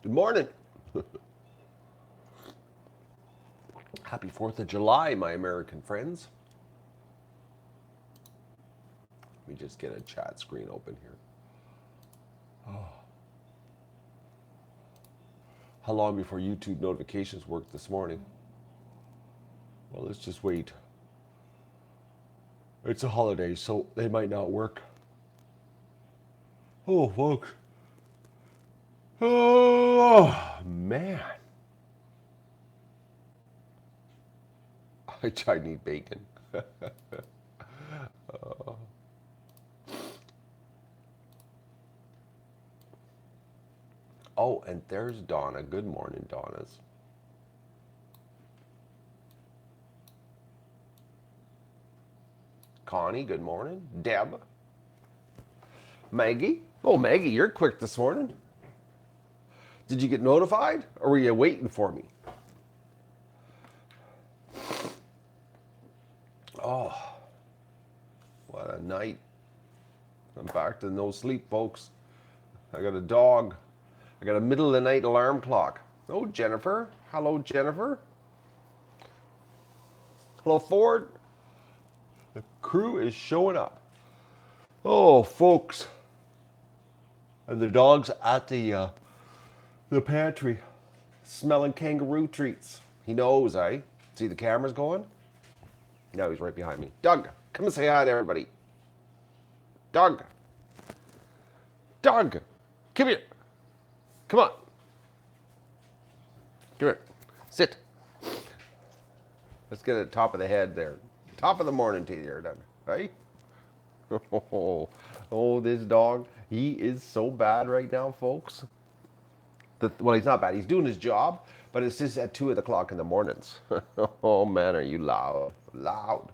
Good morning. Happy 4th of July, my American friends. Let me just get a chat screen open here. How long before YouTube notifications worked this morning? Well, let's just wait. It's a holiday, so they might not work. Oh, folks. Oh, man. I need bacon. Oh, and there's Donna. Good morning, Donna's. Connie, good morning. Deb. Maggie. Oh, Maggie, you're quick this morning. Did you get notified, or were you waiting for me? Oh, what a night. I'm back to no sleep, folks. I got a dog. I got a middle of the night alarm clock. Oh, Jennifer. Hello, Jennifer. Hello, Ford. The crew is showing up. Oh, folks. And the dog's at the pantry smelling kangaroo treats. He knows, eh? See the cameras going? No, he's right behind me. Doug, come and say hi to everybody. Doug. Doug. Come here. Come on. Come here. Sit. Let's get at the top of the head there. Top of the morning to you there, Doug. Right? Oh, this dog. He is so bad right now, folks. Well, he's not bad. He's doing his job, but it's just at 2 o'clock in the mornings. Oh, man, are you loud? Loud.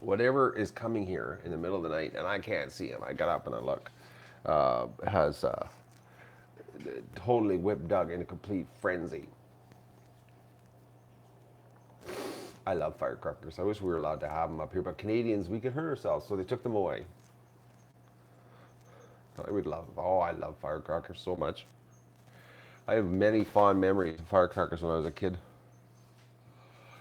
Whatever is coming here in the middle of the night, and I can't see him. I got up and I looked. Has totally whipped Doug in a complete frenzy. I love firecrackers. I wish we were allowed to have them up here, but Canadians, we could hurt ourselves, so they took them away. I would love. Oh, I love firecrackers so much. I have many fond memories of firecrackers when I was a kid.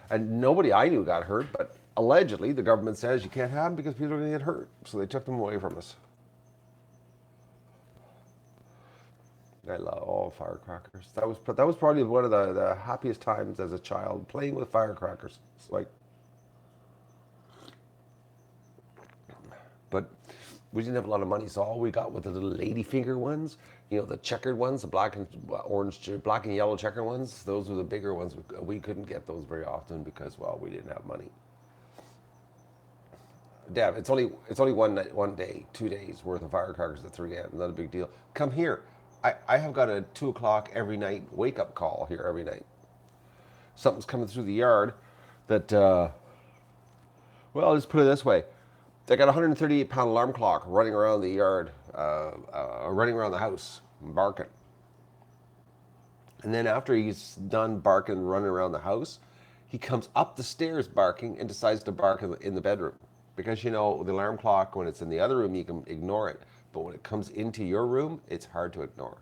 And nobody I knew got hurt, but allegedly the government says you can't have them because people are going to get hurt. So they took them away from us. I love all firecrackers. That was probably one of the happiest times as a child, playing with firecrackers. It's like, but we didn't have a lot of money, so all we got were the little ladyfinger ones. You know, the checkered ones, the black and orange, black and yellow checkered ones. Those were the bigger ones. We couldn't get those very often because, well, we didn't have money. Dad, it's only one day, 2 days worth of firecrackers at 3 a.m. Not a big deal. Come here. I have got a 2 o'clock every night wake up call here every night. Something's coming through the yard that, well, let's put it this way. They got a 138-pound alarm clock running around the yard, running around the house, barking. And then after he's done barking and running around the house, he comes up the stairs barking and decides to bark in the bedroom. Because you know, the alarm clock, when it's in the other room, you can ignore it. But when it comes into your room, it's hard to ignore.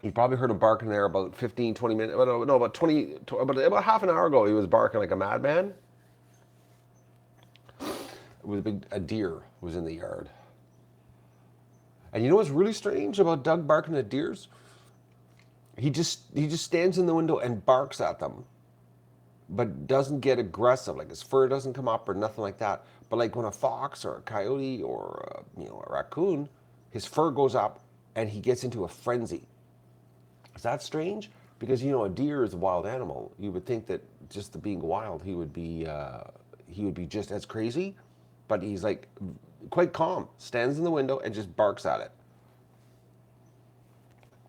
You probably heard him barking there about 15, 20 minutes. No, about 20, about half an hour ago, he was barking like a madman. It was a deer was in the yard. And you know what's really strange about Doug barking at deers? He just stands in the window and barks at them, but doesn't get aggressive. Like his fur doesn't come up or nothing like that. But like when a fox or a coyote or a raccoon, his fur goes up and he gets into a frenzy. Is that strange? Because a deer is a wild animal. You would think that just the being wild, he would be just as crazy, but he's like quite calm. Stands in the window and just barks at it.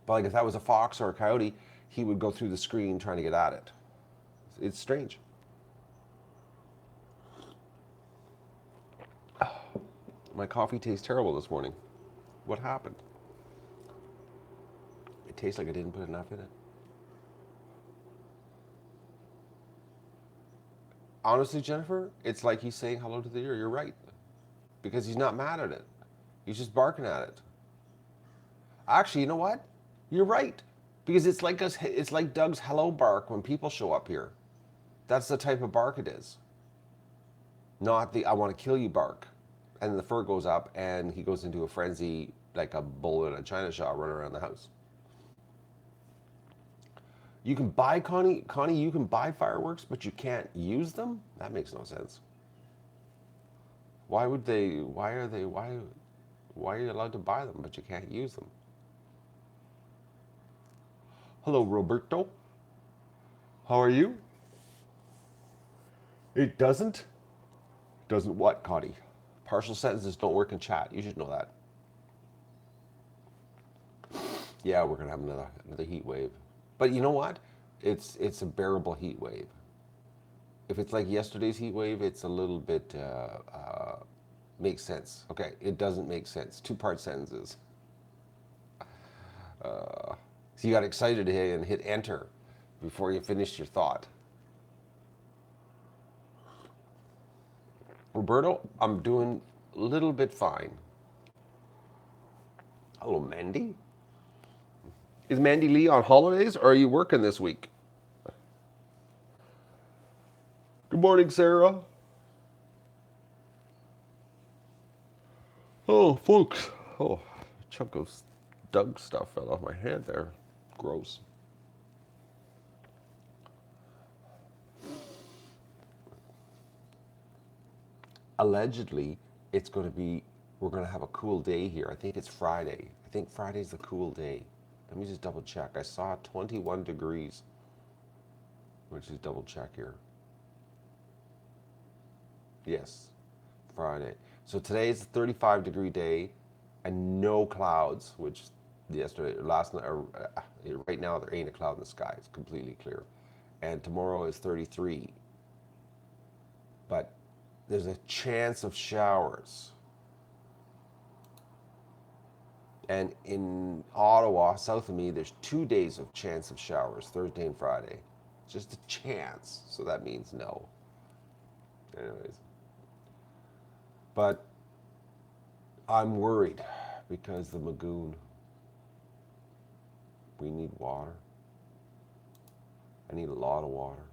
But like if that was a fox or a coyote, he would go through the screen trying to get at it. It's strange. My coffee tastes terrible this morning. What happened? It tastes like I didn't put enough in it. Honestly, Jennifer, it's like he's saying hello to the ear. You're right. Because he's not mad at it. He's just barking at it. Actually, you know what? You're right. Because it's like us. It's like Doug's hello bark when people show up here. That's the type of bark it is. Not the I want to kill you bark. And the fur goes up and he goes into a frenzy like a bull in a china shop running around the house. You can buy, Connie, you can buy fireworks, but you can't use them? That makes no sense. Why would they, why are you allowed to buy them, but you can't use them? Hello, Roberto. How are you? It doesn't? Doesn't what, Connie? Partial sentences don't work in chat. You should know that. Yeah, we're gonna have another heat wave. But you know what? It's a bearable heat wave. If it's like yesterday's heat wave, it's a little bit makes sense. Okay, it doesn't make sense. Two-part sentences. So you got excited and hit enter before you finished your thought. Roberto, I'm doing a little bit fine. Hello, Mandy. Is Mandy Lee on holidays or are you working this week? Good morning, Sarah. Oh, folks. Oh, a chunk of Doug stuff fell off my hand there. Gross. Allegedly, it's going to be, we're going to have a cool day here. I think it's Friday. I think Friday's the cool day. Let me just double check. I saw 21 degrees. Let's just double check here. Yes, Friday. So today's a 35-degree day and no clouds, which yesterday, last night, right now there ain't a cloud in the sky. It's completely clear. And tomorrow is 33. But there's a chance of showers. And in Ottawa, south of me, there's 2 days of chance of showers, Thursday and Friday. Just a chance, so that means no. Anyways. But I'm worried because the Magoon, we need water. I need a lot of water.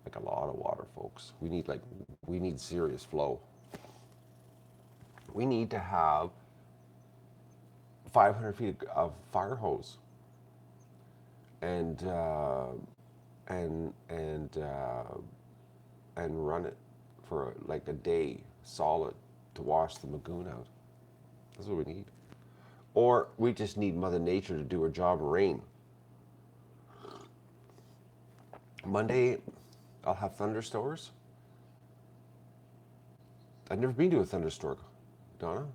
Like a lot of water, folks. We need serious flow. We need to have 500 feet of fire hose and run it for like a day solid to wash the Magoon out. That's what we need. Or we just need Mother Nature to do her job of rain. Monday, I'll have thunderstorms. I've never been to a thunderstorm, Donna.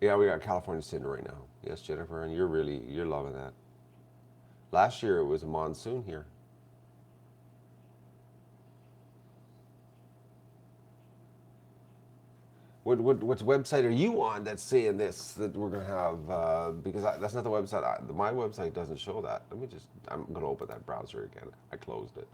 Yeah, we got California sitting right now. Yes, Jennifer, and you're loving that. Last year it was a monsoon here. What website are you on that's saying this that we're gonna have? Because that's not the website. My website doesn't show that. I'm gonna open that browser again. I closed it.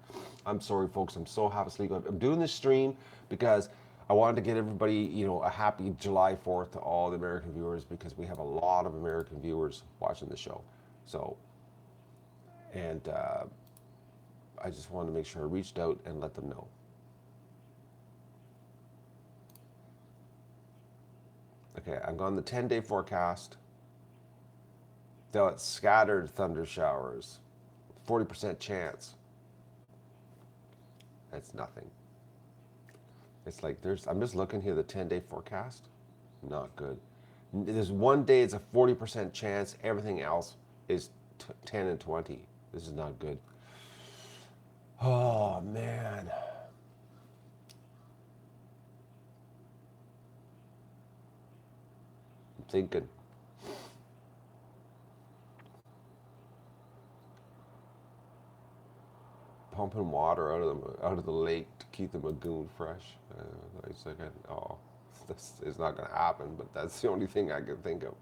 I'm sorry, folks. I'm so half asleep. I'm doing this stream because I wanted to get everybody, a happy July 4th to all the American viewers because we have a lot of American viewers watching the show. So, and I just wanted to make sure I reached out and let them know. Okay, I've gone the 10-day forecast. Though it's scattered thunder showers, 40% chance. That's nothing. It's like I'm just looking here, the 10-day forecast. Not good. There's one day it's a 40% chance. Everything else is 10 and 20. This is not good. Oh, man. I'm thinking. Pumping water out of the lake to keep the Magoon fresh. This is not going to happen, but that's the only thing I can think of.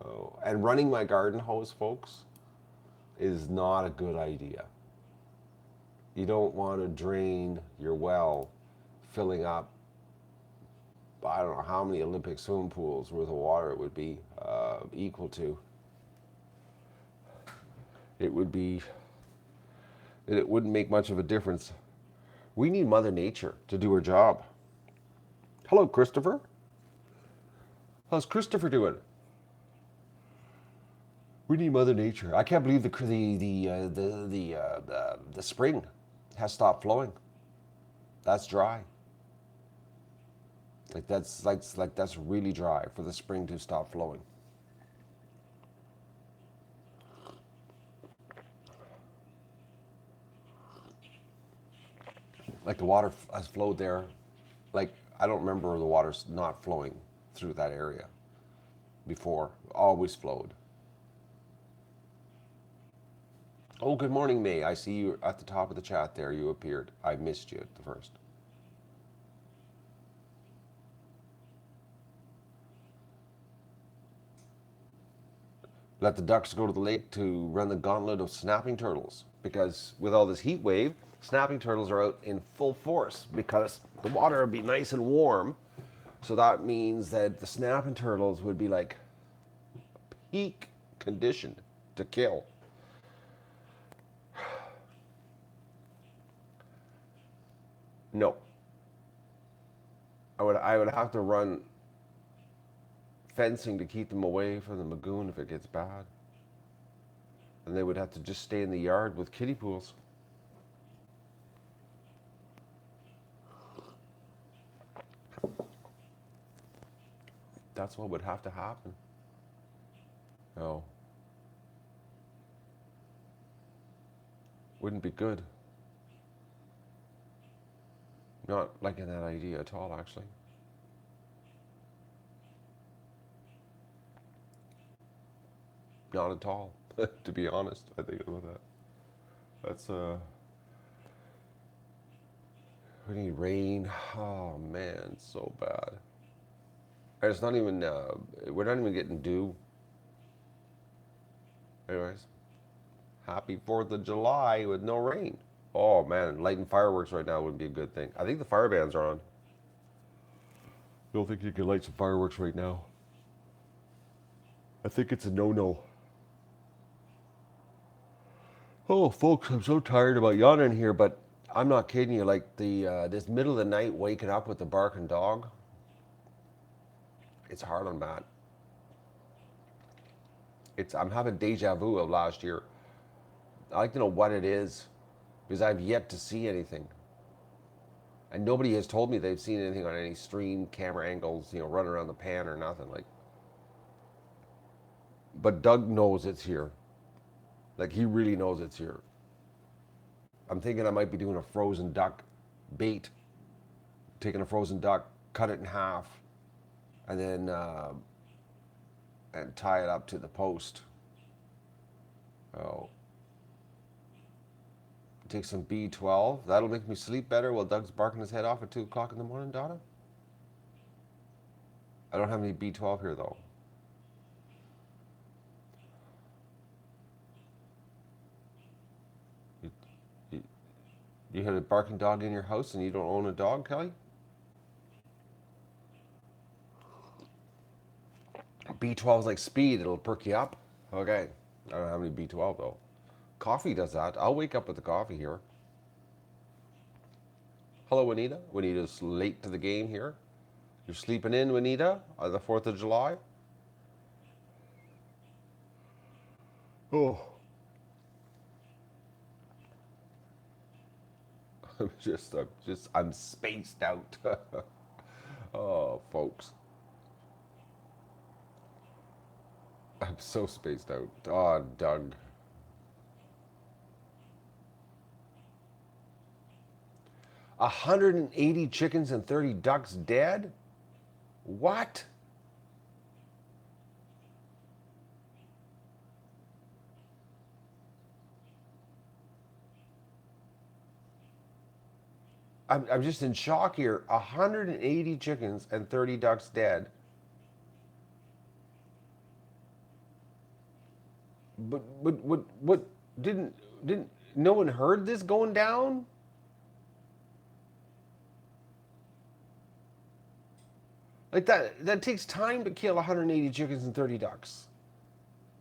Oh, and running my garden hose, folks, is not a good idea. You don't want to drain your well, filling up, I don't know how many Olympic swimming pools worth of water it would be equal to. It would be, it wouldn't make much of a difference. We need Mother Nature to do her job. Hello, Christopher. How's Christopher doing? We need Mother Nature. I can't believe the spring has stopped flowing. That's dry. That's really dry for the spring to stop flowing. Like the water has flowed there. Like I don't remember the water's not flowing through that area before. Always flowed. Oh, good morning, May. I see you at the top of the chat there. You appeared. I missed you at the first. Let the ducks go to the lake to run the gauntlet of snapping turtles. Because with all this heat wave, snapping turtles are out in full force because the water would be nice and warm. So that means that the snapping turtles would be like peak conditioned to kill. No. I would have to run fencing to keep them away from the lagoon if it gets bad. And they would have to just stay in the yard with kiddie pools. That's what would have to happen. No. Wouldn't be good. Not liking that idea at all, actually. Not at all, to be honest. I think about that. That's we need rain. Oh man, it's so bad. And it's not even. We're not even getting dew. Anyways, happy 4th of July with no rain. Oh man, lighting fireworks right now wouldn't be a good thing. I think the fire bans are on. Don't think you can light some fireworks right now. I think it's a no-no. Oh, folks, I'm so tired about yawning here, but I'm not kidding you. Like this middle of the night, waking up with the barking dog, it's hard on Matt. I'm having deja vu of last year. I like to know what it is because I've yet to see anything, and nobody has told me they've seen anything on any stream camera angles, running around the pan or nothing like. But Doug knows it's here. Like he really knows it's here. I'm thinking I might be doing a frozen duck bait, taking a frozen duck, cut it in half, and then and tie it up to the post. Oh, take some B12. That'll make me sleep better while Doug's barking his head off at 2 o'clock in the morning, Donna. I don't have any B12 here though. You had a barking dog in your house and you don't own a dog, Kelly? B12 is like speed, it'll perk you up. Okay. I don't have any B12 though. Coffee does that. I'll wake up with the coffee here. Hello, Juanita. Juanita's late to the game here. You're sleeping in, Juanita, on the 4th of July? Oh. I'm spaced out. Oh, folks. I'm so spaced out. Oh, Doug. 180 chickens and 30 ducks dead? What? I'm just in shock here. 180 chickens and 30 ducks dead. But what didn't No one heard this going down? Like that takes time to kill 180 chickens and 30 ducks.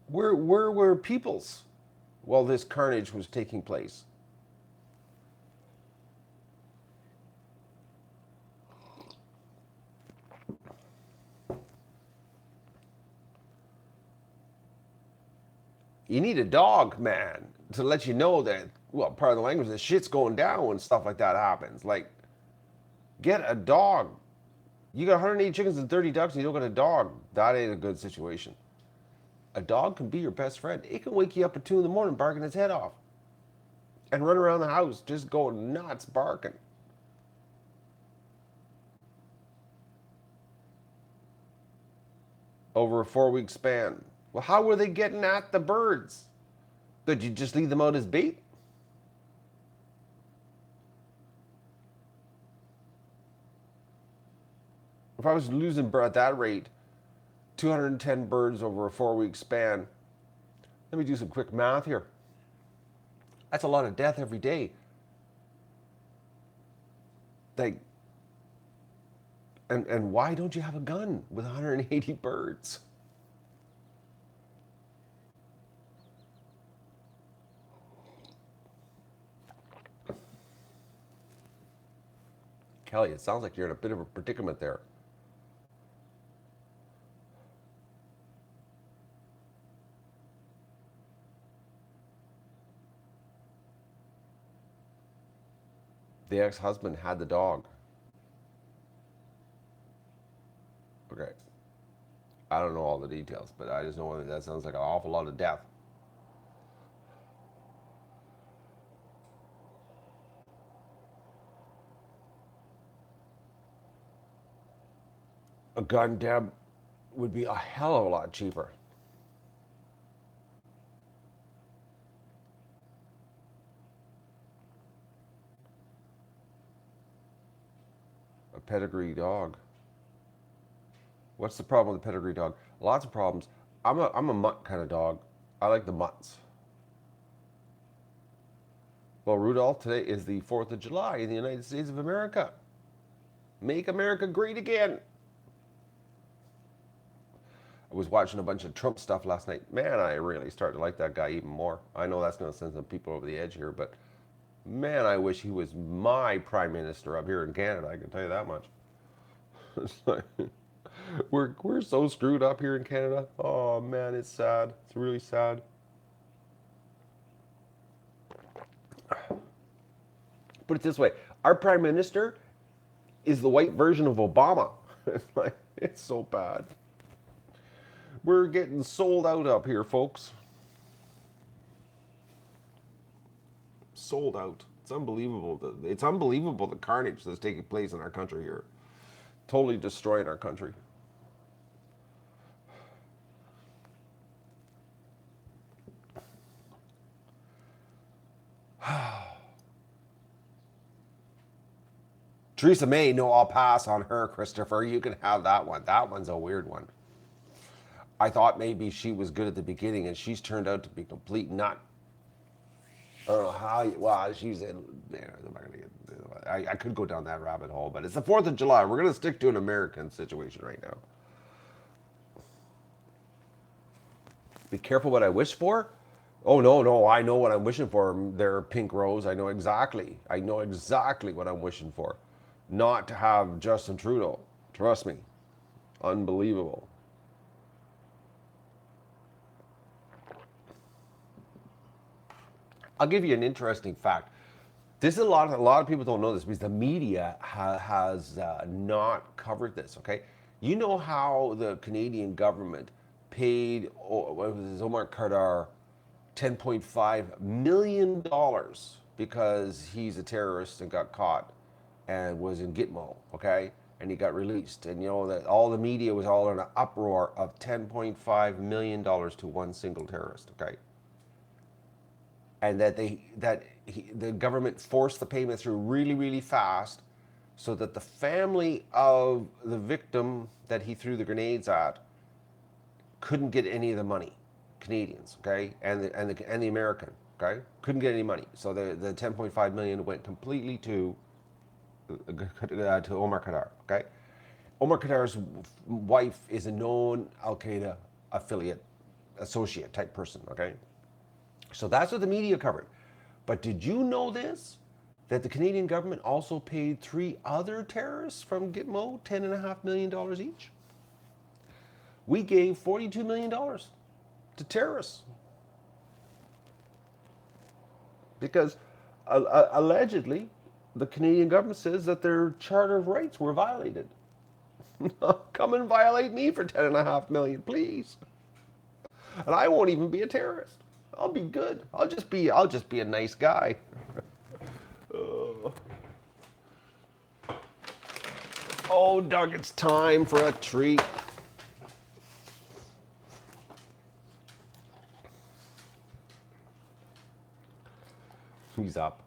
Where were peoples while this carnage was taking place? You need a dog, man, to let you know that, well, part of the language, that shit's going down when stuff like that happens. Like, get a dog. You got 180 chickens and 30 ducks and you don't get a dog. That ain't a good situation. A dog can be your best friend. It can wake you up at 2 in the morning barking its head off and run around the house just going nuts barking. Over a 4-week span. Well, how were they getting at the birds? Did you just leave them out as bait? If I was losing at that rate, 210 birds over a 4-week span, let me do some quick math here. That's a lot of death every day. Like, and why don't you have a gun with 180 birds? Kelly, it sounds like you're in a bit of a predicament there. The ex-husband had the dog. Okay. I don't know all the details, but I just know that sounds like an awful lot of death. A gun, Deb, would be a hell of a lot cheaper. A pedigree dog. What's the problem with a pedigree dog? Lots of problems. I'm a mutt kind of dog. I like the mutts. Well, Rudolph, today is the 4th of July in the United States of America. Make America great again. I was watching a bunch of Trump stuff last night. Man, I really started to like that guy even more. I know that's going to send some people over the edge here, but man, I wish he was my prime minister up here in Canada. I can tell you that much. It's like, we're so screwed up here in Canada. Oh man, it's sad. It's really sad. Put it this way: our prime minister is the white version of Obama. It's like, it's so bad. We're getting sold out up here, folks. Sold out. It's unbelievable. It's unbelievable the carnage that's taking place in our country here. Totally destroying our country. Theresa May, no, I'll pass on her, Christopher. You can have that one. That one's a weird one. I thought maybe she was good at the beginning, and she's turned out to be a complete nut. I don't know how. Well, she's in. I'm not gonna get. I could go down that rabbit hole, but it's the 4th of July. We're gonna stick to an American situation right now. Be careful what I wish for. Oh no, no, I know what I'm wishing for. There, Pink Rose. I know exactly. I know exactly what I'm wishing for. Not to have Justin Trudeau. Trust me. Unbelievable. I'll give you an interesting fact. This is a lot of people don't know this because the media has not covered this. Okay, you know how the Canadian government paid Omar Khadr $10.5 million because he's a terrorist and got caught and was in Gitmo. Okay, and he got released, and you know that all the media was all in an uproar of $10.5 million to one single terrorist. Okay, and that the government forced the payment through really, really fast so that the family of the victim that he threw the grenades at couldn't get any of the money. Canadians, okay, and the American, okay, couldn't get any money. So the 10.5 million went completely to Omar Khadr, okay. Omar Khadar's wife is a known Al Qaeda affiliate, associate type person, okay. So that's what the media covered. But did you know this? That the Canadian government also paid 3 other terrorists from Gitmo $10.5 million each? We gave $42 million to terrorists because allegedly the Canadian government says that their Charter of Rights were violated. Come and violate me for $10.5 million, please. And I won't even be a terrorist. I'll be good. I'll just be a nice guy. Oh, Doug, it's time for a treat. He's up.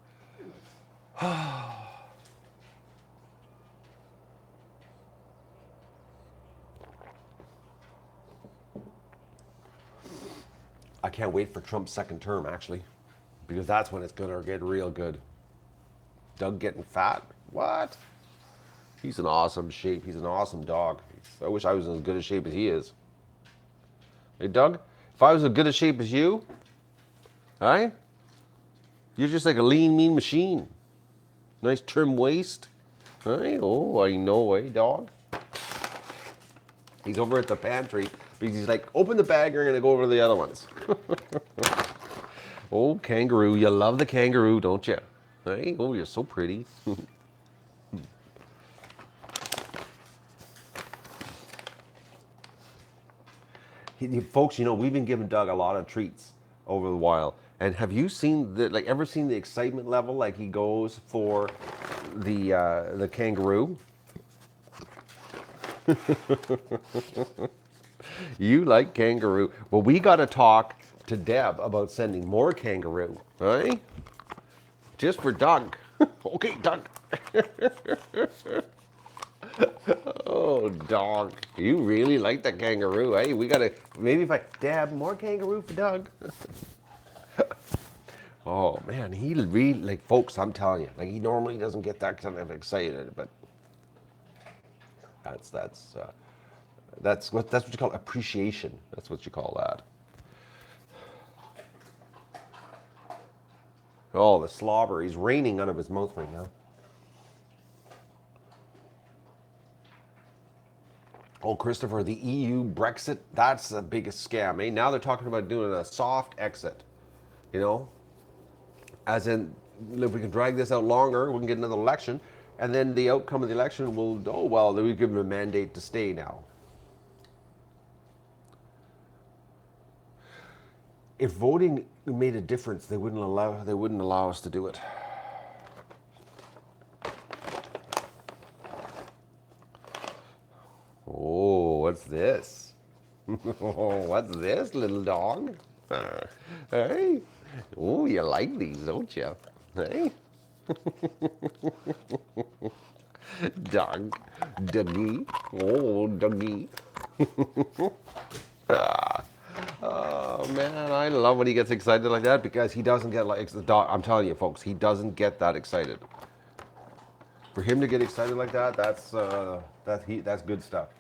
I can't wait for Trump's second term, actually, because that's when it's gonna get real good. Doug getting fat? What? He's in awesome shape. He's an awesome dog. I wish I was in as good a shape as he is. Hey, Doug, if I was as good a shape as you, right? You're just like a lean, mean machine. Nice trim waist. Right? Oh, I know, eh, dog? He's over at the pantry because he's like, open the bag, you're gonna go over to the other ones. Oh, kangaroo. You love the kangaroo, don't you? Hey, oh, you're so pretty. Folks, you know, we've been giving Doug a lot of treats over the while. And have you seen ever seen the excitement level like he goes for the kangaroo? You like kangaroo. Well, we got to talk to Deb about sending more kangaroo, right? Just for Doug. Okay, Doug. Oh, dog. You really like the kangaroo, eh? We got to, maybe if I, Deb, more kangaroo for Doug. Oh, man, he really, like, folks, I'm telling you, like, he normally doesn't get that kind of excited, but that's what you call appreciation. That's what you call that. Oh, the slobber. He's raining out of his mouth right now. Oh, Christopher, the EU Brexit, that's the biggest scam, eh? Now they're talking about doing a soft exit, you know? As in, if we can drag this out longer, we can get another election, and then the outcome of the election will, oh, well, then we give them a mandate to stay now. If voting made a difference, they wouldn't allow us to do it. Oh, what's this? Oh, what's this, little dog? Hey? Oh, you like these, don't you? Hey? Doug. Dougie. Oh, Dougie. Oh, man, I love when he gets excited like that because he doesn't get like the dog. I'm telling you, folks, he doesn't get that excited. For him to get excited like that, that's good stuff.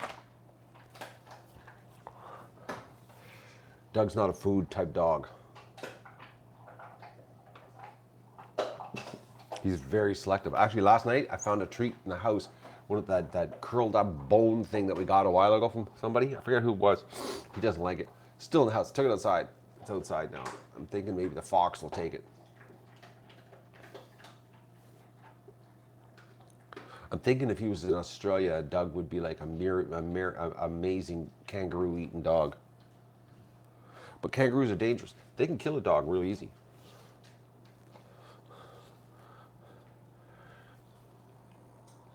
Doug's not a food type dog. He's very selective. Actually, last night I found a treat in the house. One of that curled up bone thing that we got a while ago from somebody. I forget who it was. He doesn't like it. Still in the house. Took it outside. It's outside now. I'm thinking maybe the fox will take it. I'm thinking if he was in Australia, Doug would be like a amazing kangaroo-eating dog. But kangaroos are dangerous. They can kill a dog real easy.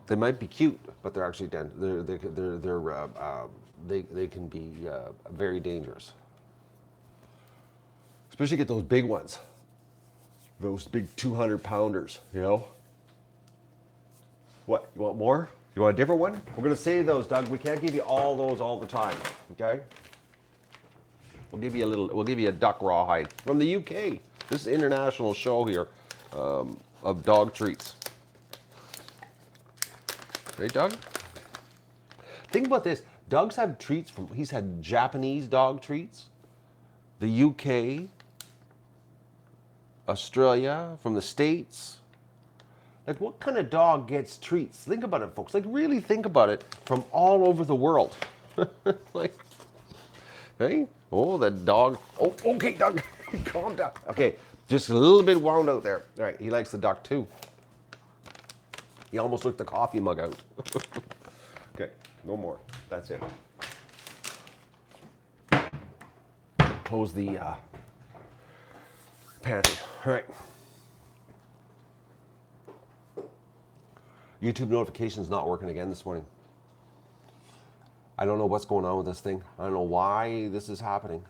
They might be cute, but they're actually they can be very dangerous. Especially get those big ones, those big 200-pounders. You know. What? You want more? You want a different one? We're gonna save those, Doug. We can't give you all those all the time. Okay. We'll give you a duck rawhide from the UK. This is an international show here of dog treats. Right, Doug? Think about this. Doug's had treats from. He's had Japanese dog treats, the UK, Australia, from the States. Like, what kind of dog gets treats? Think about it, folks. Like, really think about it from all over the world. Like, hey, oh, that dog. Oh, okay, Doug, calm down. Okay, just a little bit wound out there. All right, he likes the duck too. He almost took the coffee mug out. Okay, no more. That's it. Close the pantry. All right. YouTube notifications not working again this morning. I don't know what's going on with this thing. I don't know why this is happening.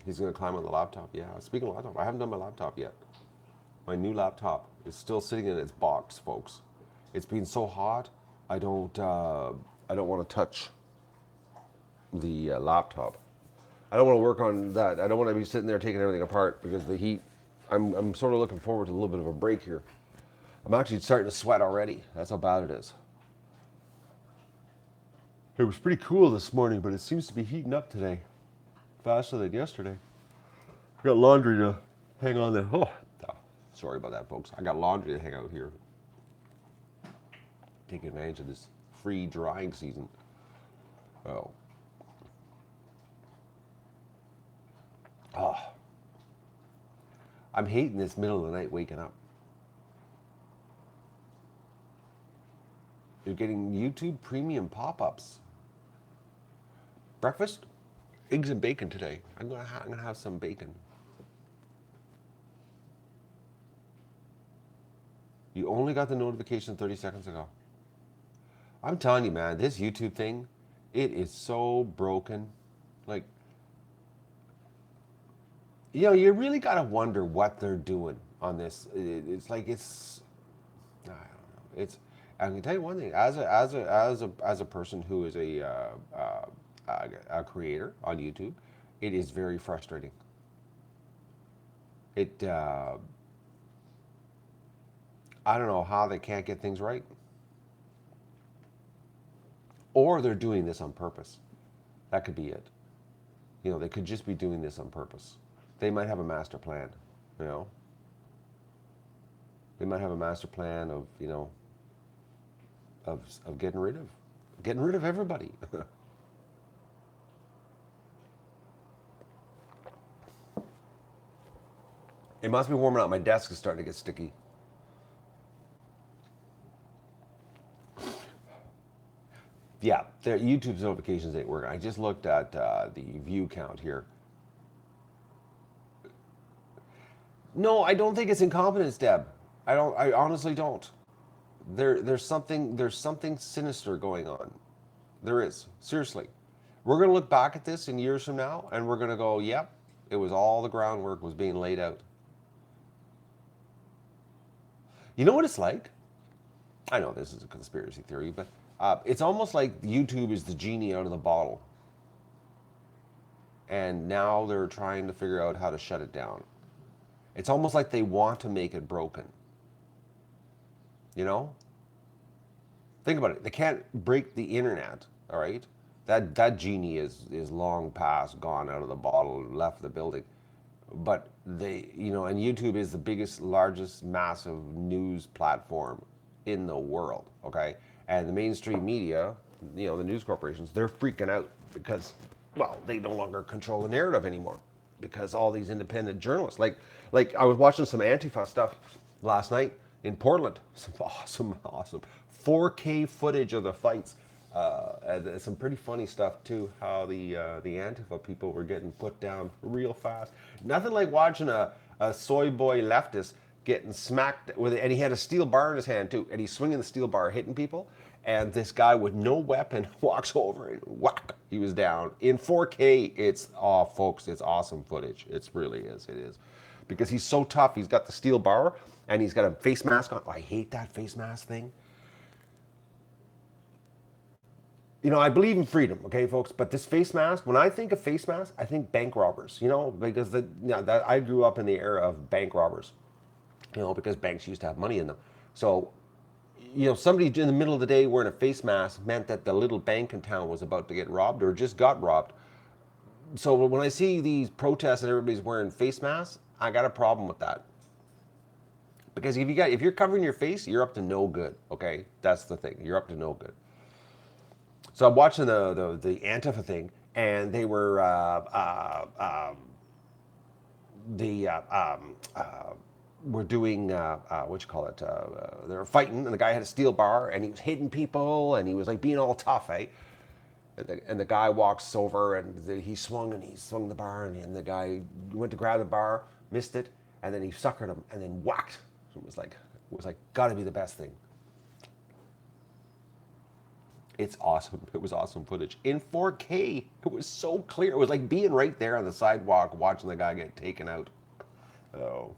He's going to climb on the laptop. Yeah, speaking of laptop, I haven't done my laptop yet. My new laptop is still sitting in its box, folks. It's been so hot. I don't want to touch the laptop. I don't want to work on that. I don't want to be sitting there taking everything apart because the heat. I'm sort of looking forward to a little bit of a break here. I'm actually starting to sweat already. That's how bad it is. It was pretty cool this morning, but it seems to be heating up today faster than yesterday. I got laundry to hang on there. Oh, sorry about that, folks. I got laundry to hang out here. Taking advantage of this free drying season. Oh. Oh. I'm hating this middle of the night waking up. You're getting YouTube premium pop-ups. Breakfast, eggs and bacon today. I'm gonna have some bacon. You only got the notification 30 seconds ago. I'm telling you, man, this YouTube thing, it is so broken. Like, you know, you really gotta wonder what they're doing on this. It's like I don't know. I can tell you one thing. As a person who is a creator on YouTube, it is very frustrating. I don't know how they can't get things right. Or they're doing this on purpose. That could be it. You know, they could just be doing this on purpose. They might have a master plan, you know. They might have a master plan of, you know, of getting rid of everybody. It must be warming up. My desk is starting to get sticky. Yeah, their YouTube's notifications ain't working. I just looked at the view count here. No, I don't think it's incompetence, Deb. I honestly don't. There's something sinister going on. There is. Seriously. We're gonna look back at this in years from now and we're gonna go, yep, it was all the groundwork was being laid out. You know what it's like? I know this is a conspiracy theory, but it's almost like YouTube is the genie out of the bottle. And now they're trying to figure out how to shut it down. It's almost like they want to make it broken. You know? Think about it. They can't break the internet, all right? That genie is long past gone out of the bottle, left the building. But they, you know, and YouTube is the biggest, largest, massive news platform in the world, okay? And the mainstream media, you know, the news corporations, they're freaking out because, well, they no longer control the narrative anymore because all these independent journalists, like I was watching some Antifa stuff last night in Portland, some awesome 4K footage of the fights, and some pretty funny stuff too, how the Antifa people were getting put down real fast. Nothing like watching a soy boy leftist getting smacked with it, and he had a steel bar in his hand too, and he's swinging the steel bar, hitting people, and this guy with no weapon walks over and whack, he was down. In 4K, it's, oh folks, it's awesome footage. It really is, it is. Because he's so tough, he's got the steel bar, and he's got a face mask on. Oh, I hate that face mask thing. I believe in freedom, okay, folks. But this face mask, when I think of face mask, I think bank robbers. Because that I grew up in the era of bank robbers. Because banks used to have money in them. So, somebody in the middle of the day wearing a face mask meant that the little bank in town was about to get robbed or just got robbed. So when I see these protests and everybody's wearing face masks, I got a problem with that. Because if you're covering your face, you're up to no good. Okay, that's the thing. You're up to no good. So I'm watching the Antifa thing, and they were the were doing what you call it? They were fighting, and the guy had a steel bar, and he was hitting people, and he was like being all tough, eh? And the guy walks over, and he swung the bar, and the guy went to grab the bar, missed it, and then he suckered him, and then whacked. It was like gotta be the best thing. It's awesome. It was awesome footage in 4K. It was so clear. It was like being right there on the sidewalk watching the guy get taken out. Oh.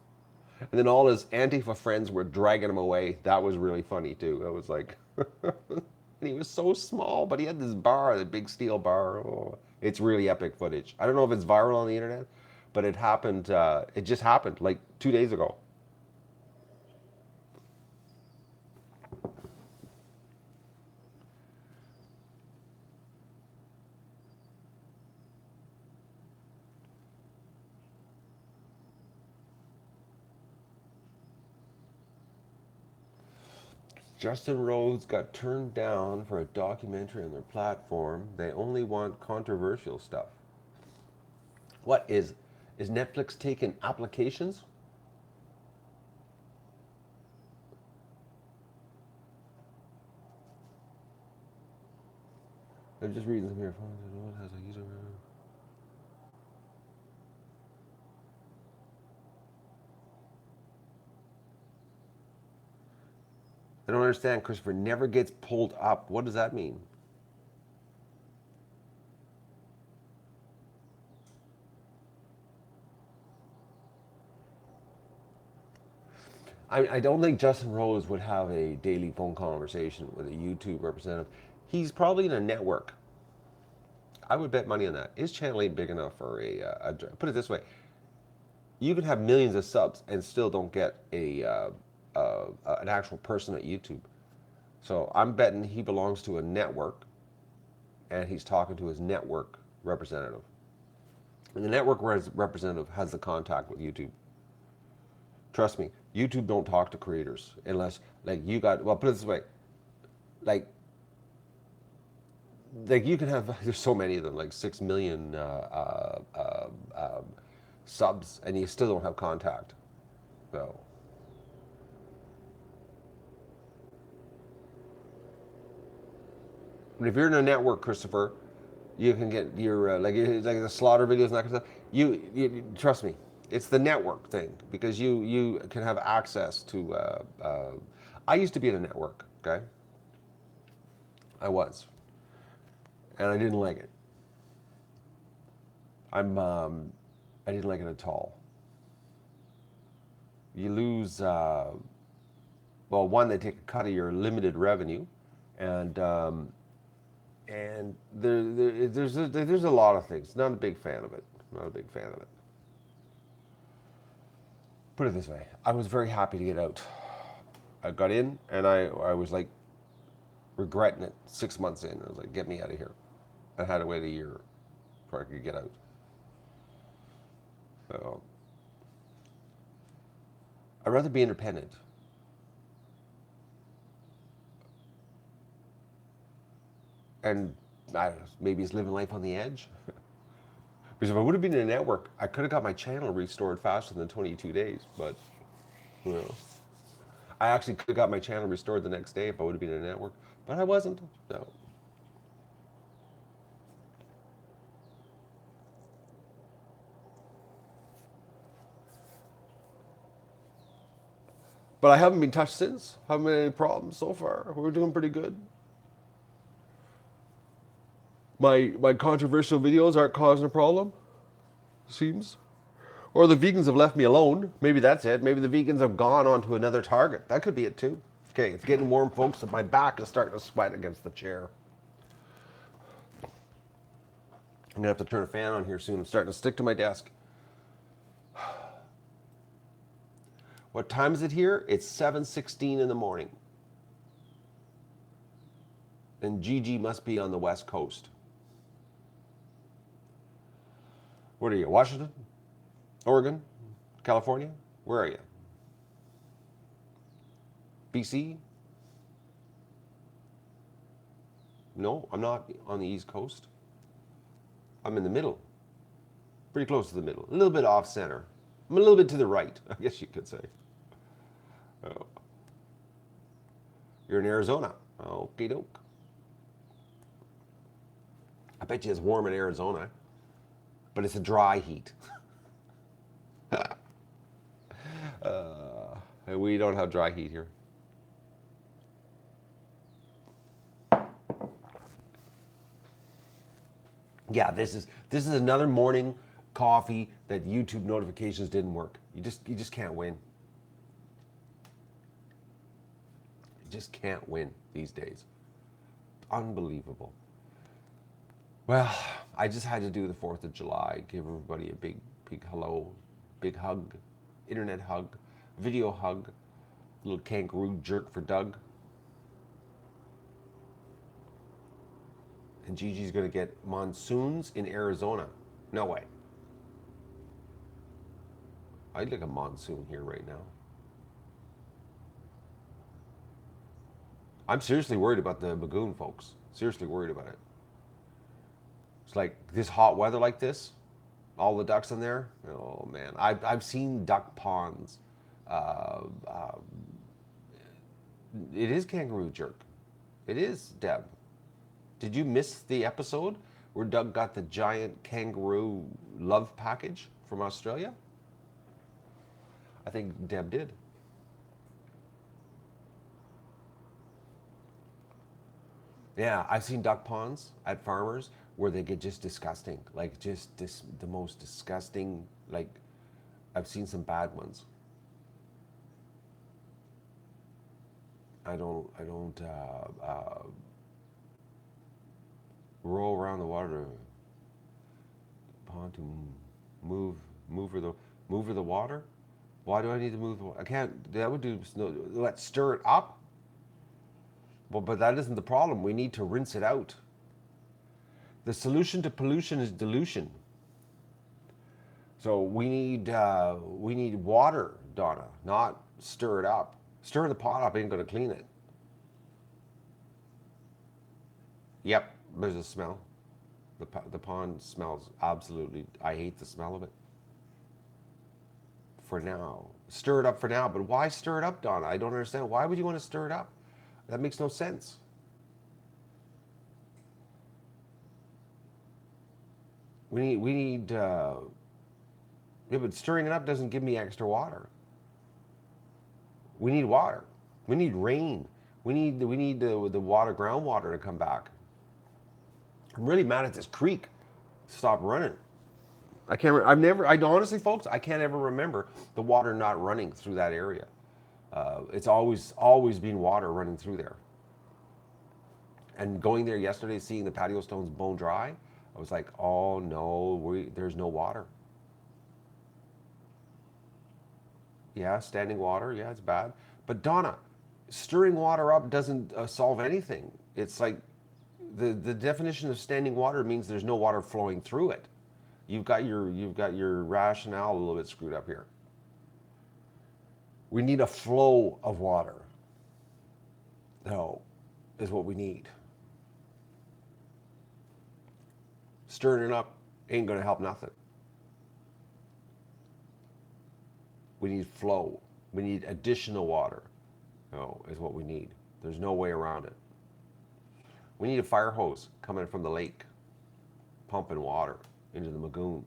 And then all his Antifa friends were dragging him away. That was really funny too. It was like, and he was so small, but he had this bar, the big steel bar. Oh, it's really epic footage. I don't know if it's viral on the internet, but it happened. It just happened like 2 days ago. Justin Rhodes got turned down for a documentary on their platform. They only want controversial stuff. What is Netflix taking applications? I'm just reading some here. Has a user. I don't understand. Christopher never gets pulled up. What does that mean? I don't think Justin Rose would have a daily phone conversation with a YouTube representative. He's probably in a network. I would bet money on that. His channel ain't big enough for put it this way. You can have millions of subs and still don't get an actual person at YouTube. So I'm betting he belongs to a network, and he's talking to his network representative. And the network representative has the contact with YouTube. Trust me, YouTube don't talk to creators unless like you got. Well, put it this way, like you can have. There's so many of them, like 6 million subs, and you still don't have contact. So. But if you're in a network, Christopher, you can get your like the slaughter videos and that kind of stuff. You trust me, it's the network thing because you can have access to. I used to be in a network, okay. I was, and I didn't like it. I didn't like it at all. You lose. Well, one, they take a cut of your limited revenue, and there's a lot of things. Not a big fan of it. Not a big fan of it. Put it this way, I was very happy to get out. I got in, and I was like regretting it 6 months in. I was like, get me out of here. I had to wait a year before I could get out. So I'd rather be independent. And I don't know, maybe it's living life on the edge. Because if I would have been in a network, I could have got my channel restored faster than 22 days. But, you know, I actually could have got my channel restored the next day if I would have been in a network. But I wasn't. No. But I haven't been touched since. Haven't had any problems so far. We're doing pretty good. My controversial videos aren't causing a problem. Seems. Or the vegans have left me alone. Maybe that's it. Maybe the vegans have gone on to another target. That could be it too. Okay, it's getting warm, folks. My back is starting to sweat against the chair. I'm gonna have to turn a fan on here soon. I'm starting to stick to my desk. What time is it here? It's 7:16 in the morning. And Gigi must be on the West Coast. What are you, Washington? Oregon? California? Where are you? BC? No, I'm not on the East Coast. I'm in the middle. Pretty close to the middle. A little bit off center. I'm a little bit to the right, I guess you could say. Oh. You're in Arizona. Okie doke. I bet you it's warm in Arizona, but it's a dry heat. We don't have dry heat here. Yeah, this is another morning coffee that YouTube notifications didn't work. You just can't win. You just can't win these days. Unbelievable. Well, I just had to do the 4th of July, give everybody a big hello, big hug, internet hug, video hug, little kangaroo jerk for Doug. And Gigi's gonna get monsoons in Arizona. No way. I'd like a monsoon here right now. I'm seriously worried about the Lagoon, folks. Seriously worried about it. It's like this hot weather like this, all the ducks in there. Oh man, I've seen duck ponds. It is kangaroo jerk. It is, Deb. Did you miss the episode where Doug got the giant kangaroo love package from Australia? I think Deb did. Yeah, I've seen duck ponds at farmers where they get just disgusting, like just the most disgusting. Like I've seen some bad ones. I don't roll around the water pond to move for the water. Why do I need to move the water? I can't. That would do. Let's stir it up. Well, but that isn't the problem. We need to rinse it out. The solution to pollution is dilution. So we need water, Donna, not stir it up. Stirring the pot up ain't gonna clean it. Yep, there's a smell. The pond smells absolutely. I hate the smell of it. For now, stir it up for now. But why stir it up, Donna? I don't understand. Why would you want to stir it up? That makes no sense. We need. Yeah, but stirring it up doesn't give me extra water. We need water. We need rain. We need the water, groundwater to come back. I'm really mad at this creek. Stop running. I can't. I honestly, folks, I can't ever remember the water not running through that area. It's always been water running through there. And going there yesterday, seeing the patio stones bone dry, I was like, oh no, there's no water. Yeah, standing water, yeah, it's bad. But Donna, stirring water up doesn't solve anything. It's like the definition of standing water means there's no water flowing through it. You've got your rationale a little bit screwed up here. We need a flow of water. No, is what we need. Stirring it up ain't gonna help nothing. We need flow. We need additional water. No, is what we need. There's no way around it. We need a fire hose coming from the lake, pumping water into the lagoon.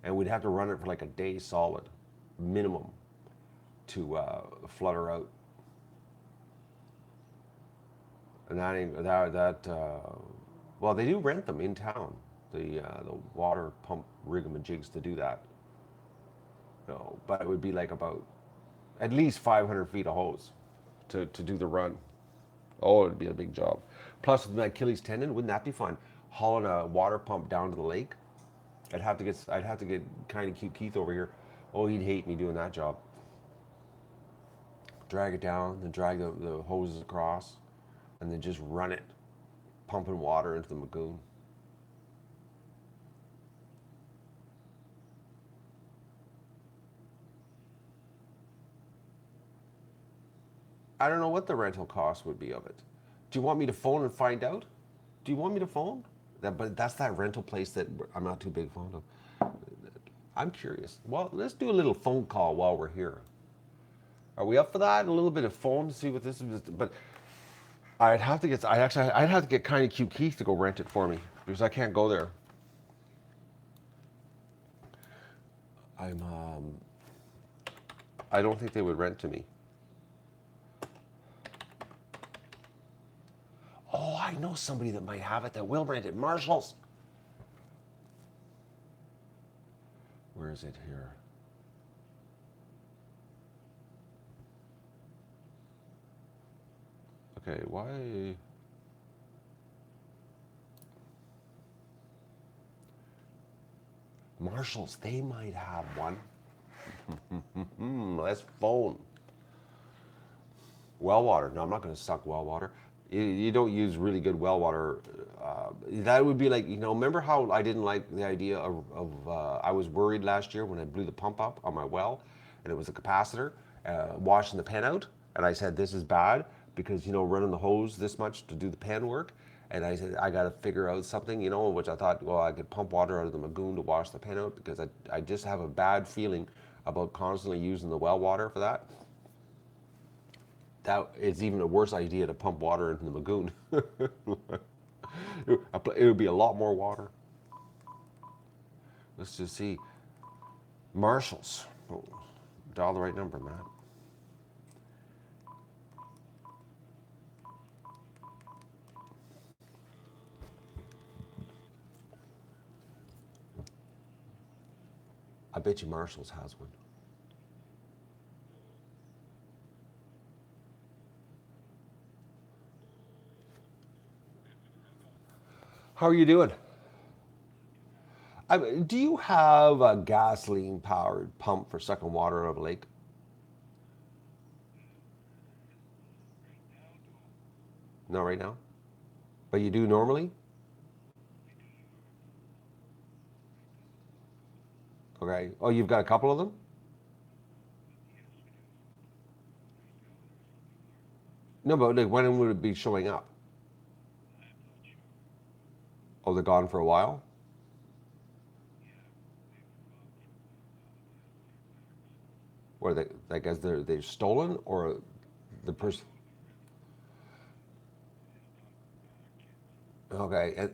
And we'd have to run it for like a day solid, minimum, to flood her out. And well, they do rent them in town, the water pump rigamajigs to do that. No, but it would be like about at least 500 feet of hose to do the run. Oh, it'd be a big job. Plus with my Achilles tendon, wouldn't that be fun? hauling a water pump down to the lake. I'd have to get kind of cute Keith over here. Oh, he'd hate me doing that job. Drag it down, then drag the hoses across, and then just run it, pumping water into the lagoon. I don't know what the rental cost would be of it. Do you want me to phone and find out? Do you want me to phone? But that's that rental place that I'm not too big fond of. I'm curious. Well, let's do a little phone call while we're here. Are we up for that? A little bit of phone to see what this is. But I'd have to get kind of cute Keith to go rent it for me because I can't go there. I'm I don't think they would rent to me. Oh, I know somebody that might have it that will rent it. Marshall's. Where is it here? Okay, why? Marshall's, they might have one. Let's phone. Well water. No, I'm not going to suck well water. You don't use really good well water. That would be like, remember how I didn't like the idea of I was worried last year when I blew the pump up on my well and it was a capacitor washing the pen out. And I said, this is bad because, running the hose this much to do the pen work. And I said, I got to figure out something, which I thought, well, I could pump water out of the lagoon to wash the pen out because I just have a bad feeling about constantly using the well water for that. That it's even a worse idea to pump water into the lagoon. It would be a lot more water. Let's just see. Marshall's. Oh, dial the right number, Matt. I bet you Marshall's has one. How are you doing? Do you have a gasoline-powered pump for sucking water out of a lake? Not right now. But you do normally? Okay. Oh, you've got a couple of them? No, but like, when would it be showing up? Oh, they're gone for a while? Or they, like, as they're stolen, or the person? Okay,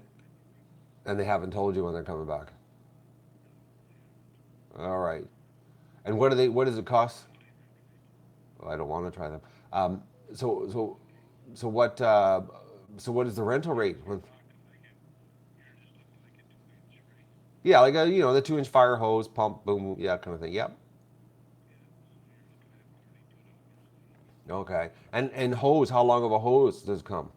and they haven't told you when they're coming back. All right. And what do they? What does it cost? Oh, I don't want to try them. So so so what? So what is the rental rate? Yeah, like a the 2-inch fire hose pump, boom, yeah, kind of thing. Yep. Okay. And hose. How long of a hose does come?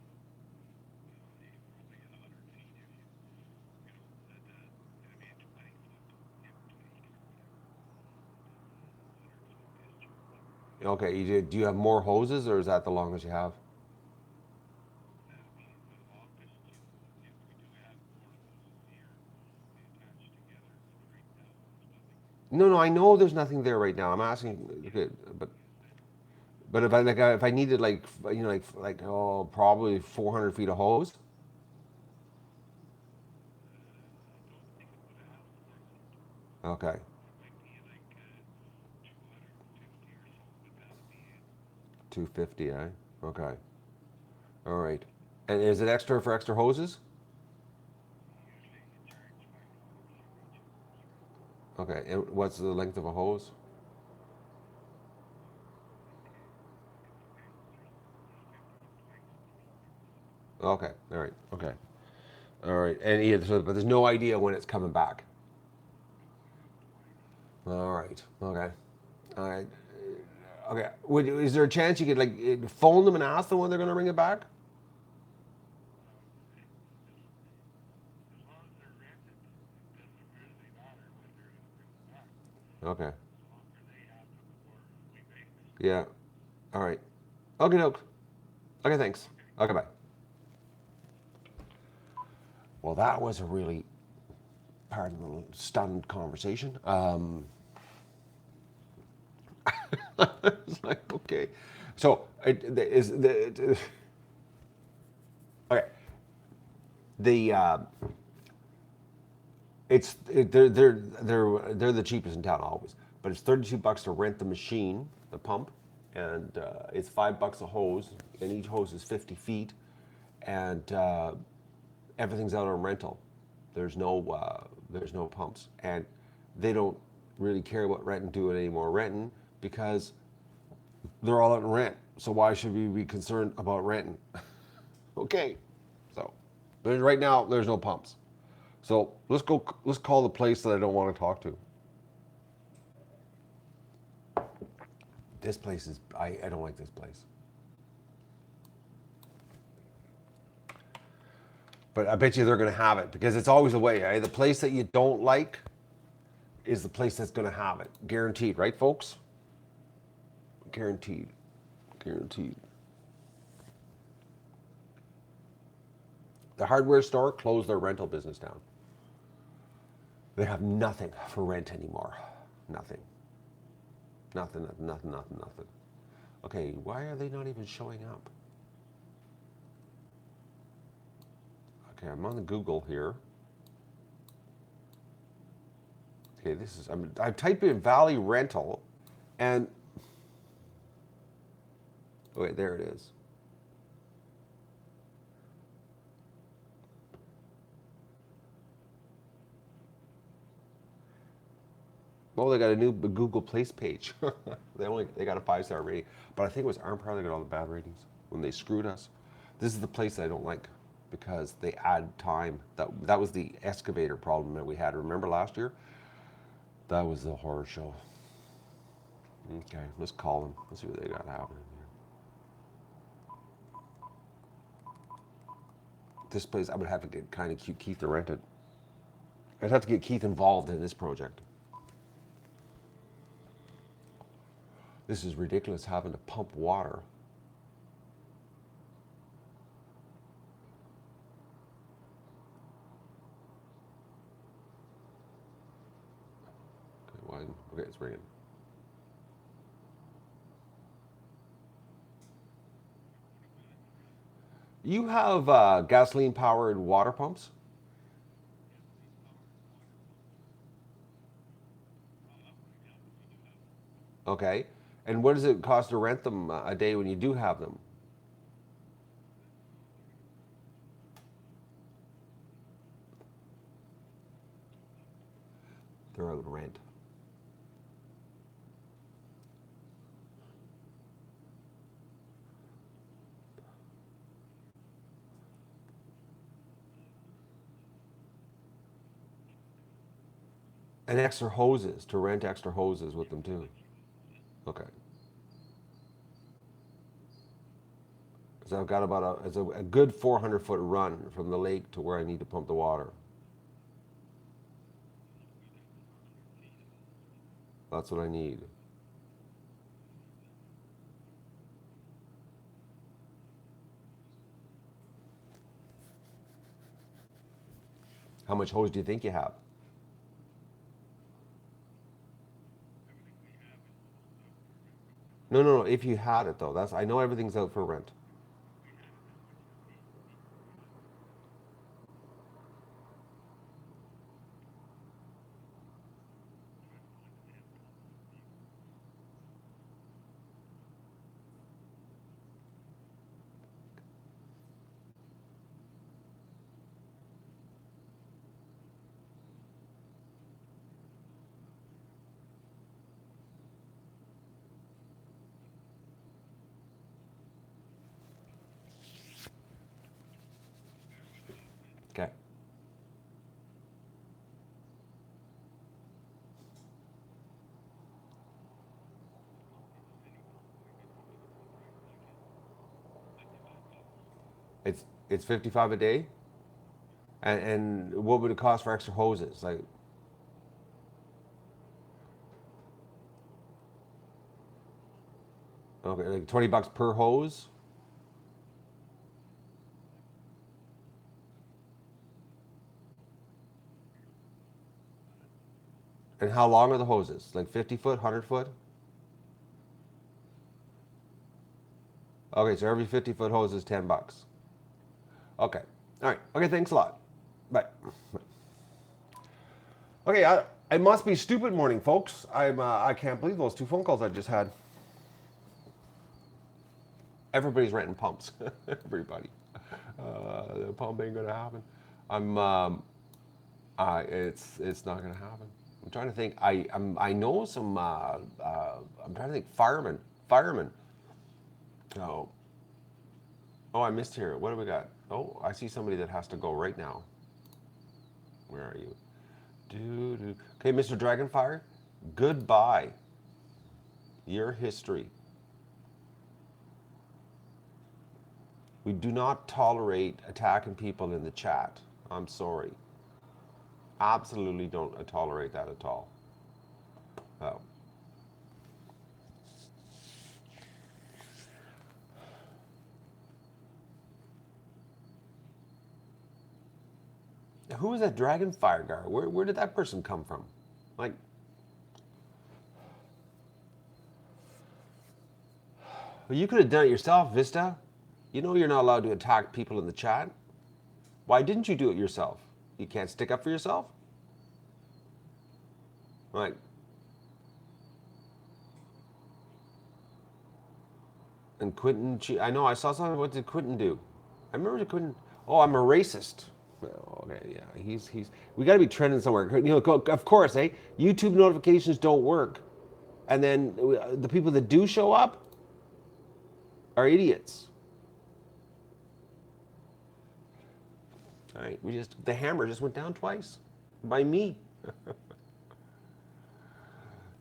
Okay. Do you have more hoses, or is that the longest you have? No, no, I know there's nothing there right now. I'm asking, okay, but if I needed like oh probably 400 feet of hose. Okay, 250. Eh? Okay, all right. And is it extra for extra hoses? Okay, and what's the length of a hose? Okay, all right, okay, all right. And but there's no idea when it's coming back. All right, okay, all right, okay. Is there a chance you could like phone them and ask them when they're going to bring it back? Okay. Yeah. All right. Okay, doke. Okay, thanks. Okay, bye. Well, that was a really, pardon the stunned conversation. It's like, okay. So, okay. The they're the cheapest in town always, but it's $32 to rent the machine, the pump, and it's $5 a hose, and each hose is 50 feet, and everything's out on rental. There's no pumps, and they don't really care what Renton doing anymore. Renton, because they're all out in rent. So why should we be concerned about Renton? Okay, so right now there's no pumps. So let's go. Let's call the place that I don't want to talk to. This place is. I don't like this place. But I bet you they're going to have it because it's always the way. Eh? The place that you don't like is the place that's going to have it. Guaranteed, right, folks? Guaranteed. Guaranteed. The hardware store closed their rental business down. They have nothing for rent anymore. Nothing. Nothing, nothing, nothing, nothing, nothing. Okay, why are they not even showing up? Okay, I'm on the Google here. Okay, this is, I typed in Valley Rental and, oh wait, there it is. Well, they got a new Google Place page. They got a 5-star rating, but I think it was ARM probably got all the bad ratings when they screwed us. This is the place that I don't like because they add time. That was the excavator problem that we had. Remember last year? That was the horror show. Okay, let's call them. Let's see what they got happening here. This place, I would have to get kind of cute Keith to rent it. I'd have to get Keith involved in this project. This is ridiculous having to pump water. Okay, okay, it's ringing. You have gasoline powered water pumps? Okay. And what does it cost to rent them a day when you do have them? They're out of rent. And extra hoses, to rent extra hoses with them too. Okay. Because I've got about a good 400-foot run from the lake to where I need to pump the water. That's what I need. How much hose do you think you have? No, no, no. If you had it though, that's I know everything's out for rent. Okay. It's 55 a day, and what would it cost for extra hoses? Like, Okay, like $20 per hose. And how long are the hoses? Like 50 foot, 100 foot? Okay, so every 50-foot hose is $10. Okay. All right. Okay, thanks a lot. Bye. Okay, it must be stupid morning, folks. I can't believe those two phone calls I just had. Everybody's renting pumps. Everybody. The pump ain't gonna happen. I'm. It's not gonna happen. I'm trying to think. I know some. I'm trying to think. Firemen. Firemen. Oh. Oh, I missed here. What do we got? Oh, I see somebody that has to go right now. Where are you? Okay, Mr. Dragonfire. Goodbye. Your history. We do not tolerate attacking people in the chat. I'm sorry. Absolutely don't tolerate that at all. Oh. Who is that Dragonfire guy? Where did that person come from? Like, well, you could have done it yourself, Vista. You know you're not allowed to attack people in the chat. Why didn't you do it yourself? You can't stick up for yourself? Like, and Quentin, I know, I saw something. What did Quentin do? I remember Quentin. Oh, I'm a racist. Oh, okay, yeah, he's. We got to be trending somewhere. You know, of course, eh? YouTube notifications don't work, and then the people that do show up are idiots. All right, the hammer just went down twice by me.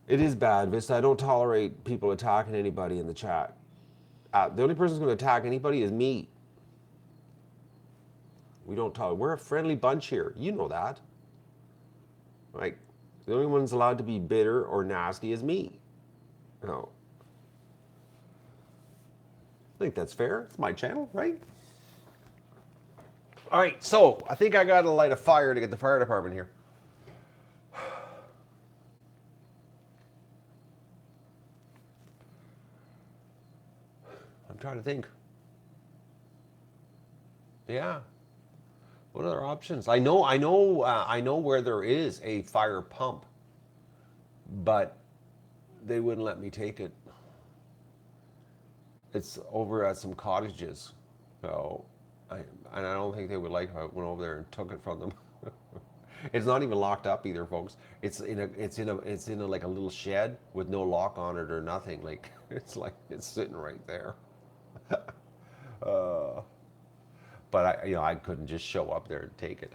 It is bad, Vista. I don't tolerate people attacking anybody in the chat. The only person who's going to attack anybody is me. We don't tolerate. We're a friendly bunch here. You know that. Like, the only one's allowed to be bitter or nasty is me. No. I think that's fair. It's my channel, right? All right, so I think I got to light a fire to get the fire department here. I'm trying to think. Yeah. What other options? I know where there is a fire pump, but they wouldn't let me take it. It's over at some cottages, so I don't think they would like if I went over there and took it from them. It's not even locked up either, folks. It's in a like a little shed with no lock on it or nothing. Like it's sitting right there. But I couldn't just show up there and take it.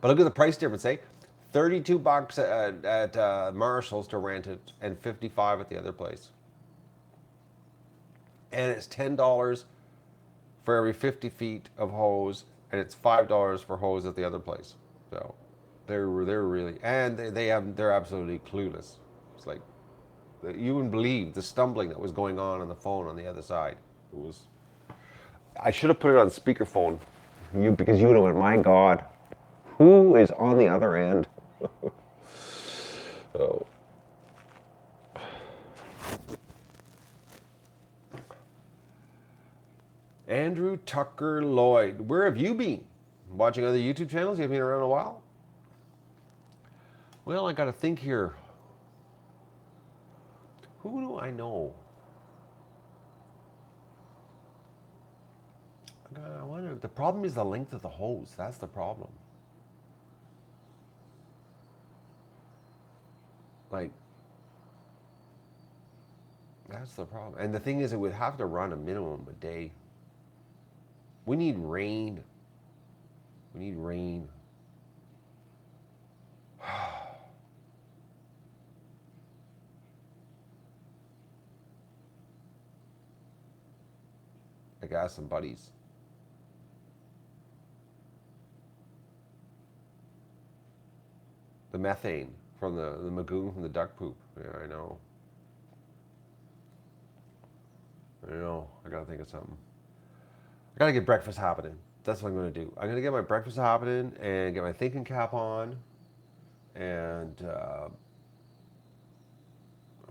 But look at the price difference, eh? $32 at Marshall's to rent it, and $55 at the other place. And it's $10 for every 50 feet of hose, and it's $5 for hose at the other place. So they're really, and they're absolutely clueless. It's like you wouldn't believe the stumbling that was going on the phone on the other side. It was. I should have put it on speakerphone, because you know it. My God, who is on the other end? Oh. Andrew Tucker Lloyd, where have you been? Watching other YouTube channels? You've been around a while? Well, I got to think here. Who do I know? I wonder. The problem is the length of the hose. That's the problem. Like, that's the problem. And the thing is, it would have to run a minimum a day. We need rain. We need rain. I got some buddies. The methane. from the Magoon from the duck poop. Yeah, I know. I know. I gotta think of something. I gotta get breakfast happening. That's what I'm gonna do. I'm gonna get my breakfast happening and get my thinking cap on, and I'm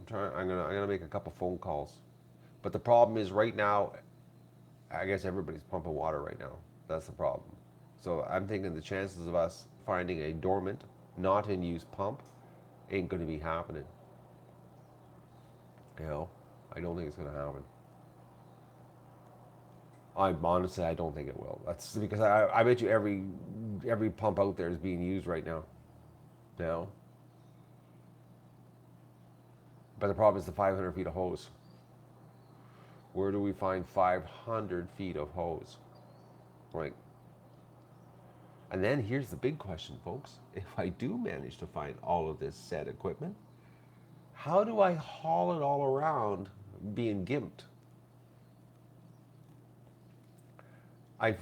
gonna make a couple phone calls. But the problem is right now, I guess everybody's pumping water right now. That's the problem. So I'm thinking the chances of us finding a dormant, not in use pump ain't going to be happening. You know, I don't think it's going to happen. I don't think it will. That's because I bet you every pump out there is being used right now. You know, but the problem is the 500 feet of hose. Where do we find 500 feet of hose? Like, and then here's the big question, folks. If I do manage to find all of this said equipment, how do I haul it all around being gimped? I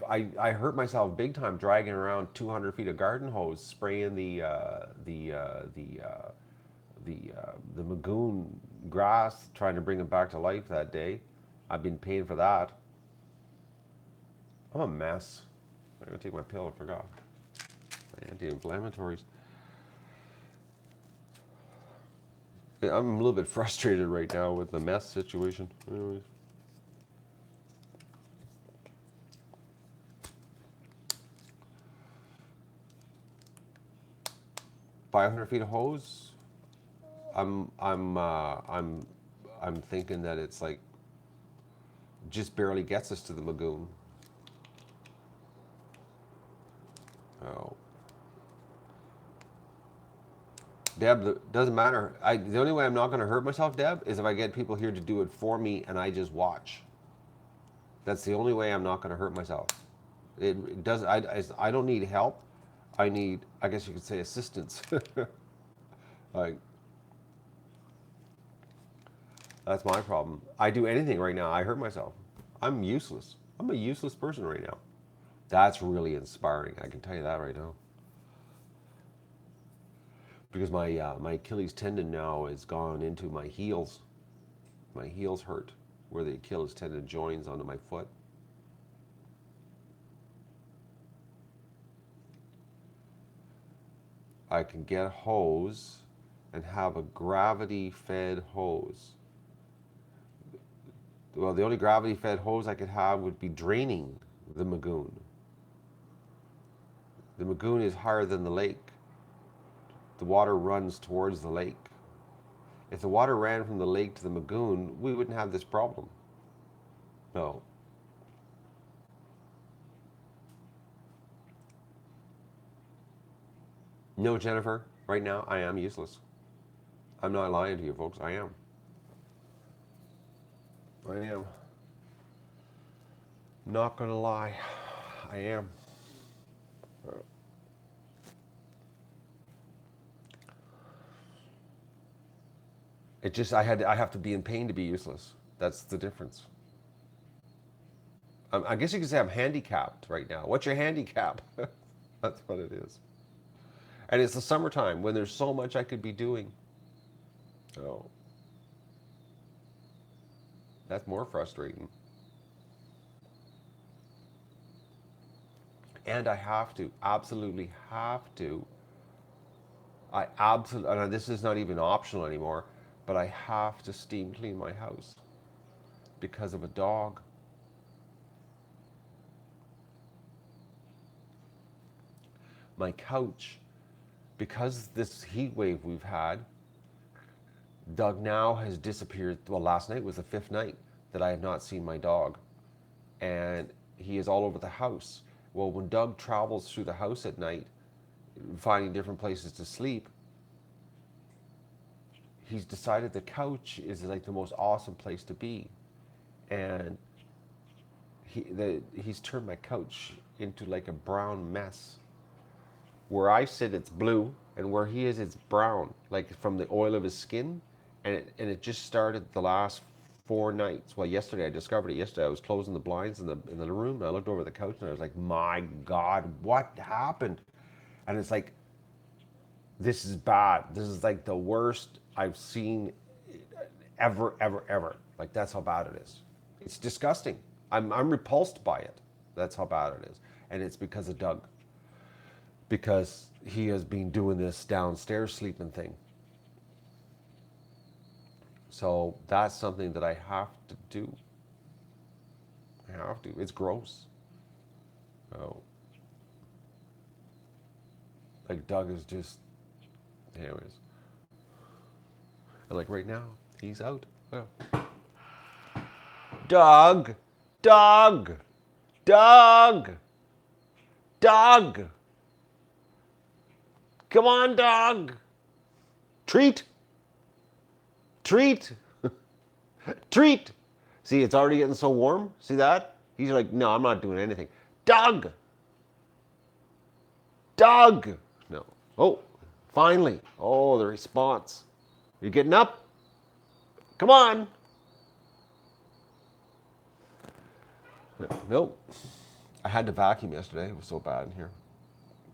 hurt myself big time dragging around 200 feet of garden hose, spraying the Magoon grass, trying to bring it back to life that day. I've been paying for that. I'm a mess. I'm gonna take my pill. I forgot. My anti-inflammatories. I'm a little bit frustrated right now with the mess situation. Anyways. $500 feet of hose. I'm thinking that it's like just barely gets us to the Magoon. Oh. Deb, doesn't matter. The only way I'm not going to hurt myself, Deb, is if I get people here to do it for me and I just watch. That's the only way I'm not going to hurt myself. It does. I don't need help. I need, I guess you could say, assistance. Like, that's my problem. I do anything right now, I hurt myself. I'm useless. I'm a useless person right now. That's really inspiring. I can tell you that right now. Because my Achilles tendon now has gone into my heels. My heels hurt where the Achilles tendon joins onto my foot. I can get a hose and have a gravity-fed hose. Well, the only gravity-fed hose I could have would be draining the Magoon. The Magoon is higher than the lake. The water runs towards the lake. If the water ran from the lake to the Magoon, we wouldn't have this problem. No. No, Jennifer, right now I am useless. I'm not lying to you, folks. I am. I am. Not gonna lie. I am. It just, I have to be in pain to be useless. That's the difference. I guess you could say I'm handicapped right now. What's your handicap? That's what it is. And it's the summertime when there's so much I could be doing. Oh. That's more frustrating. And I have to, absolutely have to. And this is not even optional anymore, but I have to steam clean my house because of a dog. My couch, because this heat wave we've had, Doug now has disappeared. Well, last night was the 5th night that I have not seen my dog. And he is all over the house. Well, when Doug travels through the house at night, finding different places to sleep, he's decided the couch is like the most awesome place to be. And he's turned my couch into like a brown mess. Where I sit, it's blue, and where he is, it's brown, like from the oil of his skin. And it just started the last 4 nights. Well, yesterday I discovered it. Yesterday I was closing the blinds in the room, and I looked over the couch, and I was like, "My God, what happened?" And it's like This is bad. This is like the worst I've seen ever, ever, ever. Like that's how bad it is. It's disgusting. I'm repulsed by it. That's how bad it is. And it's because of Doug. Because he has been doing this downstairs sleeping thing. So that's something that I have to do. I have to. It's gross. Oh. Like Doug is just, anyways. And like right now, he's out. Oh. Doug! Doug! Doug! Doug! Come on, Doug! Treat! Treat! Treat! See, it's already getting so warm. See that? He's like, no, I'm not doing anything. Doug! Doug! No. Oh, finally. Oh, the response. You getting up? Come on. Nope. I had to vacuum yesterday. It was so bad in here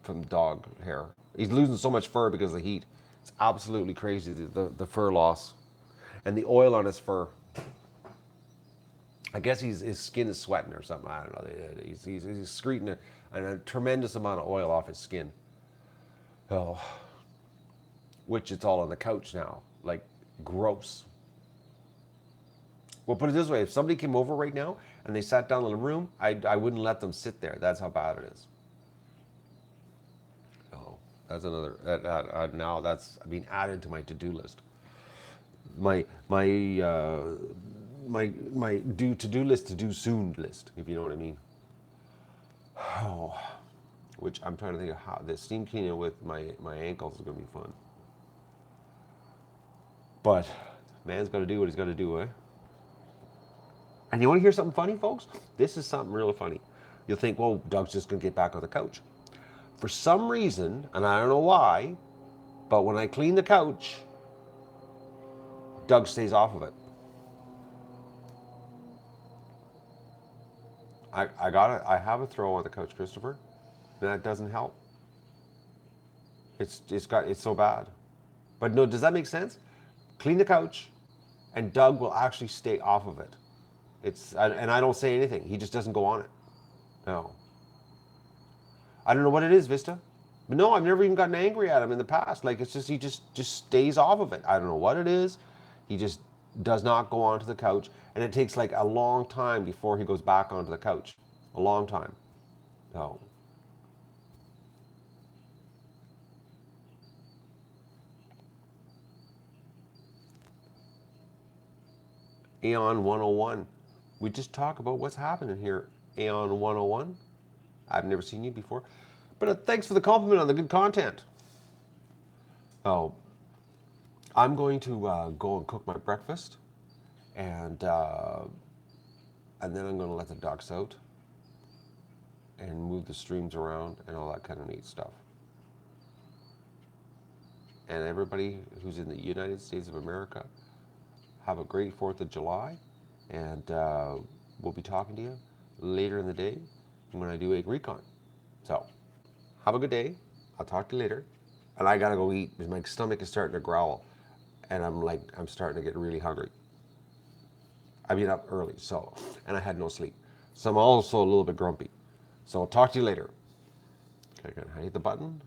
from dog hair. He's losing so much fur because of the heat. It's absolutely crazy, the fur loss. And the oil on his fur. I guess his skin is sweating or something. I don't know. He's excreting a tremendous amount of oil off his skin. Oh, which it's all on the couch now. Like, gross. Well, put it this way. If somebody came over right now and they sat down in the room, I wouldn't let them sit there. That's how bad it is. Oh, that's another. Now that's being added to my to-do list. My to-do list to do soon list, if you know what I mean. Oh, which I'm trying to think of how the steam cleaner with my ankles is going to be fun. But man's got to do what he's got to do, eh? And you want to hear something funny, folks? This is something really funny. You'll think, well, Doug's just going to get back on the couch. For some reason, and I don't know why, but when I clean the couch, Doug stays off of it. I have a throw on the couch, Christopher. And that doesn't help. It's so bad. But no, does that make sense? Clean the couch, and Doug will actually stay off of it. And I don't say anything. He just doesn't go on it. No. I don't know what it is, Vista. But no, I've never even gotten angry at him in the past. Like it's just he just stays off of it. I don't know what it is. He just does not go onto the couch, and it takes like a long time before he goes back onto the couch. A long time. No. Aeon 101. We just talk about what's happening here. Aeon 101. I've never seen you before. But thanks for the compliment on the good content. Oh, I'm going to go and cook my breakfast. And then I'm going to let the ducks out. And move the streams around and all that kind of neat stuff. And everybody who's in the United States of America, have a great 4th of July. And we'll be talking to you later in the day when I do Egg Recon. So, have a good day. I'll talk to you later. And I gotta go eat because my stomach is starting to growl. And I'm starting to get really hungry. I've been up early, and I had no sleep. So I'm also a little bit grumpy. So I'll talk to you later. Okay, can I hit the button?